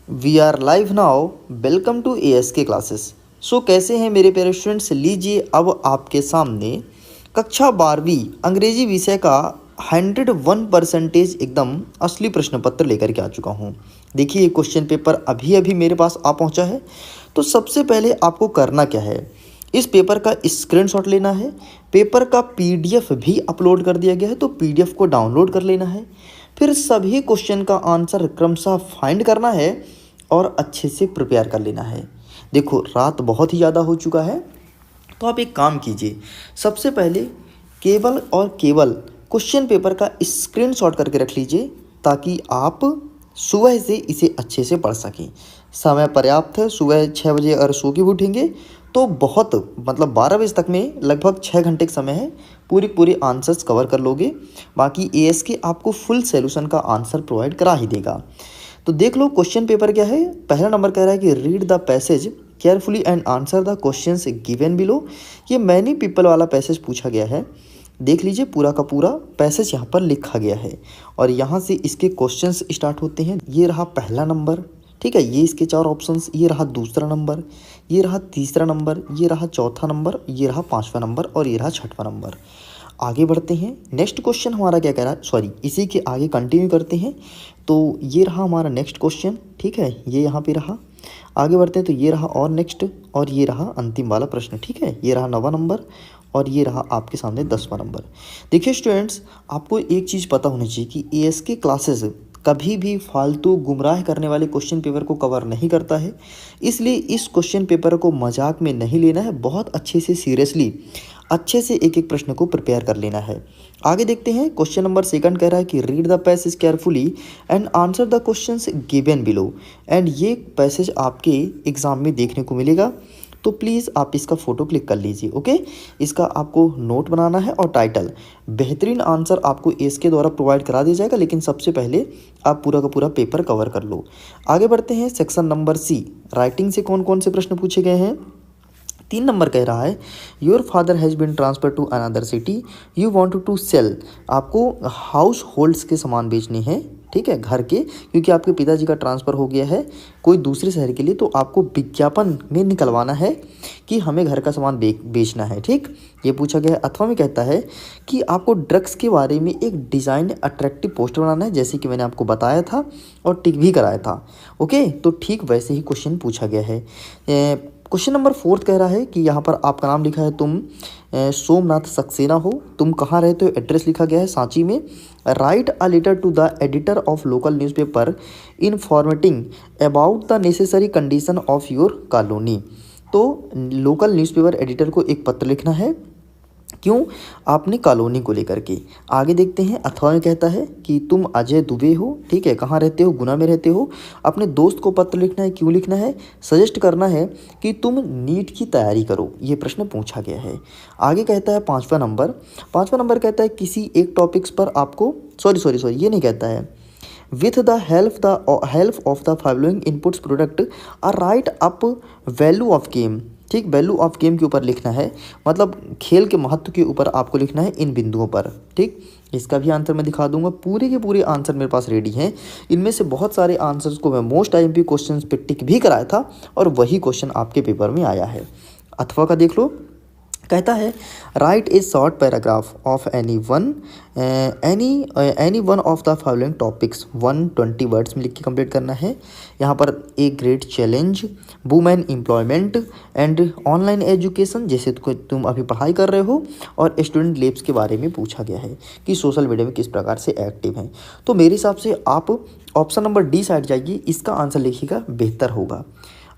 We are live now. Welcome to ASK classes. So कैसे हैं मेरे प्यारे स्टूडेंट्स। लीजिए अब आपके सामने कक्षा 12वीं अंग्रेजी विषय का 101% एकदम असली प्रश्न पत्र लेकर के आ चुका हूँ। देखिए ये क्वेश्चन पेपर अभी अभी मेरे पास आ पहुँचा है। तो सबसे पहले आपको करना क्या है, इस पेपर का स्क्रीनशॉट लेना है। पेपर का PDF भी अपलोड कर दिया गया है, तो PDF को डाउनलोड कर लेना है। फिर सभी क्वेश्चन का आंसर क्रमशः फाइंड करना है और अच्छे से प्रिपेयर कर लेना है। देखो रात बहुत ही ज़्यादा हो चुका है, तो आप एक काम कीजिए, सबसे पहले केवल और केवल क्वेश्चन पेपर का स्क्रीनशॉट करके रख लीजिए ताकि आप सुबह से इसे अच्छे से पढ़ सकें। समय पर्याप्त है, सुबह 6 बजे अगर सो के भी उठेंगे तो बहुत 12 बजे तक में लगभग 6 घंटे का समय है, पूरे आंसर्स कवर कर लोगे। बाकी ASK आपको फुल सॉल्यूशन का आंसर प्रोवाइड करा ही देगा। तो देख लो क्वेश्चन पेपर क्या है। पहला नंबर कह रहा है कि read the passage carefully and answer the questions given below. ये मैनी पीपल वाला पैसेज पूछा गया है। देख लीजिए पूरा का पूरा पैसेज यहाँ पर लिखा गया है और यहाँ से इसके क्वेश्चंस स्टार्ट होते हैं। ये रहा पहला नंबर, ठीक है, ये इसके 4 ऑप्शंस, ये रहा दूसरा नंबर, ये रहा तीसरा नंबर, ये रहा चौथा नंबर, ये रहा 5वां नंबर और ये रहा 6वां नंबर। आगे बढ़ते हैं। नेक्स्ट क्वेश्चन हमारा क्या कह रहा है, सॉरी इसी के आगे कंटिन्यू करते हैं। तो ये रहा हमारा नेक्स्ट क्वेश्चन, ठीक है, ये यहाँ पे रहा। आगे बढ़ते हैं तो ये रहा और नेक्स्ट, और ये रहा अंतिम वाला प्रश्न, ठीक है, ये रहा 9वां नंबर और ये रहा आपके सामने 10वां नंबर। देखिए स्टूडेंट्स, आपको एक चीज़ पता होनी चाहिए कि ASK क्लासेस कभी भी फालतू गुमराह करने वाले क्वेश्चन पेपर को कवर नहीं करता है। इसलिए इस क्वेश्चन पेपर को मजाक में नहीं लेना है, बहुत अच्छे से सीरियसली अच्छे से एक एक प्रश्न को प्रिपेयर कर लेना है। आगे देखते हैं। क्वेश्चन नंबर 2 कह रहा है कि read the passage carefully and answer the questions given below. And ये पैसेज आपके एग्जाम में देखने को मिलेगा, तो प्लीज़ आप इसका फ़ोटो क्लिक कर लीजिए। ओके, इसका आपको नोट बनाना है और टाइटल। बेहतरीन आंसर आपको ASK द्वारा प्रोवाइड करा दिया जाएगा, लेकिन सबसे पहले आप पूरा का पूरा पेपर कवर कर लो। आगे बढ़ते हैं। सेक्शन नंबर C, राइटिंग से कौन कौन से प्रश्न पूछे गए हैं। 3 नंबर कह रहा है your father has been transfer to another city, you want to sell. आपको हाउस होल्ड्स के सामान बेचने हैं, ठीक है, घर के, क्योंकि आपके पिताजी का ट्रांसफ़र हो गया है कोई दूसरे शहर के लिए, तो आपको विज्ञापन में निकलवाना है कि हमें घर का सामान बेचना है, ठीक, ये पूछा गया है। अथवा में कहता है कि आपको ड्रग्स के बारे में एक डिज़ाइन अट्रैक्टिव पोस्टर बनाना है, जैसे कि मैंने आपको बताया था और टिक भी कराया था। ओके, तो ठीक वैसे ही क्वेश्चन पूछा गया है। क्वेश्चन नंबर 4 कह रहा है कि यहाँ पर आपका नाम लिखा है, तुम सोमनाथ सक्सेना हो, तुम कहाँ रहते हो, एड्रेस लिखा गया है सांची में। Write a letter to the editor of local newspaper informating about the necessary condition of your colony. तो लोकल न्यूज़पेपर एडिटर को एक पत्र लिखना है, क्यों, आपने कॉलोनी को लेकर के। आगे देखते हैं। अथवा में कहता है कि तुम अजय दुबे हो, ठीक है, कहाँ रहते हो, गुना में रहते हो। अपने दोस्त को पत्र लिखना है, क्यों लिखना है, सजेस्ट करना है कि तुम नीट की तैयारी करो, ये प्रश्न पूछा गया है। आगे कहता है 5वां नंबर कहता है किसी एक टॉपिक्स पर आपको सॉरी ये नहीं कहता है। With the help of the following inputs product a write up value of game, ठीक, वैल्यू ऑफ गेम के ऊपर लिखना है, मतलब खेल के महत्व के ऊपर आपको लिखना है इन बिंदुओं पर, ठीक। इसका भी आंसर मैं दिखा दूंगा, पूरे के पूरे आंसर मेरे पास रेडी हैं। इनमें से बहुत सारे आंसर्स को मैं मोस्ट IMP क्वेश्चंस पे टिक भी कराया था और वही क्वेश्चन आपके पेपर में आया है। अथवा का देख लो, कहता है right A short paragraph of any one of the following topics 120 words में लिख के कंप्लीट करना है। यहाँ पर a great challenge, women employment and online education, जैसे तुम अभी पढ़ाई कर रहे हो, और स्टूडेंट लेब्स के बारे में पूछा गया है कि सोशल मीडिया में किस प्रकार से एक्टिव हैं। तो मेरे हिसाब से आप ऑप्शन नंबर D साइड जाइए, इसका आंसर लिखिएगा, बेहतर होगा।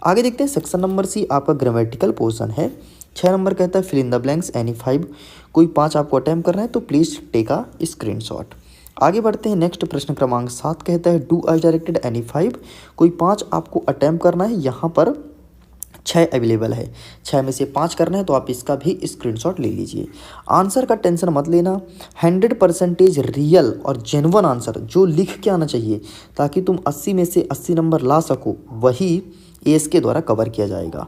आगे देखते हैं। सेक्शन नंबर C आपका ग्रामेटिकल पोर्शन है। 6 नंबर कहता है fill in the blanks any 5, कोई 5 आपको अटैम्प्ट करना है, तो प्लीज़ टेक अ स्क्रीनशॉट। आगे बढ़ते हैं। नेक्स्ट प्रश्न क्रमांक 7 कहता है डू एज डायरेक्टेड एनी 5, कोई 5 आपको अटैम्प्ट करना है। यहाँ पर 6 अवेलेबल है, 6 में से 5 करना है, तो आप इसका भी स्क्रीनशॉट ले लीजिए। आंसर का टेंशन मत लेना, 100% रियल और जेन्युइन आंसर जो लिख के आना चाहिए, ताकि तुम 80 में से 80 नंबर ला सको, वही ASK द्वारा कवर किया जाएगा।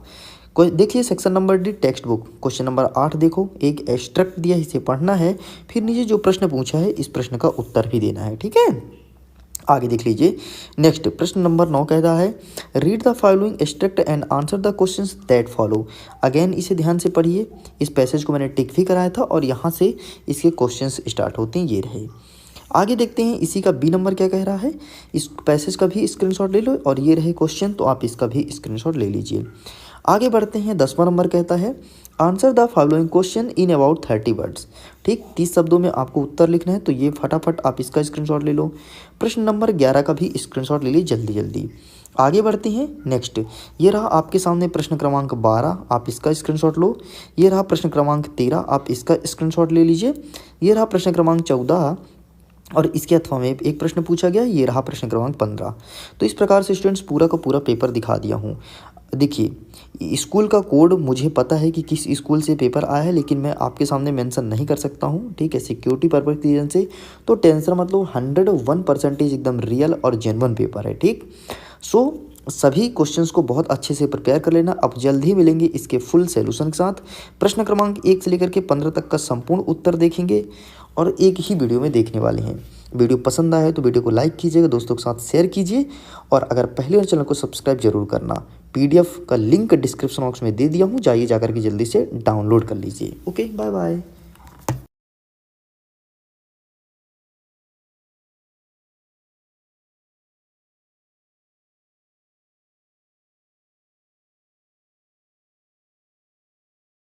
कोई देखिए section number D text book, question number 8 देखो, एक एक्सट्रैक्ट दिया है, इसे पढ़ना है, फिर नीचे जो प्रश्न पूछा है इस प्रश्न का उत्तर भी देना है, ठीक है। आगे देख लीजिए। नेक्स्ट प्रश्न नंबर 9 कहता है read the following extract and answer the questions that follow. Again इसे ध्यान से पढ़िए, इस पैसेज को मैंने टिक भी कराया था और यहाँ से इसके क्वेश्चंस स्टार्ट होते हैं, ये रहे। आगे देखते हैं इसी का बी नंबर क्या कह रहा है। इस पैसेज का भी स्क्रीनशॉट ले लो और ये रहे क्वेश्चन, तो आप इसका भी स्क्रीनशॉट ले लीजिए। आगे बढ़ते हैं। 10वां नंबर कहता है answer the following question in about 30 words. ठीक, 30 शब्दों में आपको उत्तर लिखना है, तो ये फटाफट आप इसका स्क्रीनशॉट ले लो। प्रश्न नंबर 11 का भी स्क्रीनशॉट ले लीजिए जल्दी जल्दी। आगे बढ़ते हैं। नेक्स्ट ये रहा आपके सामने प्रश्न क्रमांक 12, आप इसका स्क्रीनशॉट लो। ये रहा प्रश्न क्रमांक 13, आप इसका स्क्रीनशॉट ले लीजिए। ये रहा प्रश्न क्रमांक 14 और इसके अथवा में एक प्रश्न पूछा गया, ये रहा प्रश्न क्रमांक 15। तो इस प्रकार से स्टूडेंट्स पूरा का पूरा पेपर दिखा दिया हूँ। देखिए स्कूल का कोड मुझे पता है कि किस स्कूल से पेपर आया है, लेकिन मैं आपके सामने मेंशन नहीं कर सकता हूँ, ठीक है, सिक्योरिटी पर्पज की रीजन से। तो टेंशन मतलब 101% एकदम रियल और जेन्युइन पेपर है, ठीक। सो सभी क्वेश्चंस को बहुत अच्छे से प्रिपेयर कर लेना। अब जल्द ही मिलेंगे इसके फुल सॉल्यूशन के साथ। प्रश्न क्रमांक 1 से लेकर के 15 तक का संपूर्ण उत्तर देखेंगे और एक ही वीडियो में देखने वाले हैं। वीडियो पसंद आए तो वीडियो को लाइक कीजिएगा, दोस्तों के साथ शेयर कीजिए और अगर पहले बार चैनल को सब्सक्राइब जरूर करना। पीडीएफ का लिंक डिस्क्रिप्शन बॉक्स में दे दिया हूँ, जाइए जाकर के जल्दी से डाउनलोड कर लीजिए। Okay, bye bye.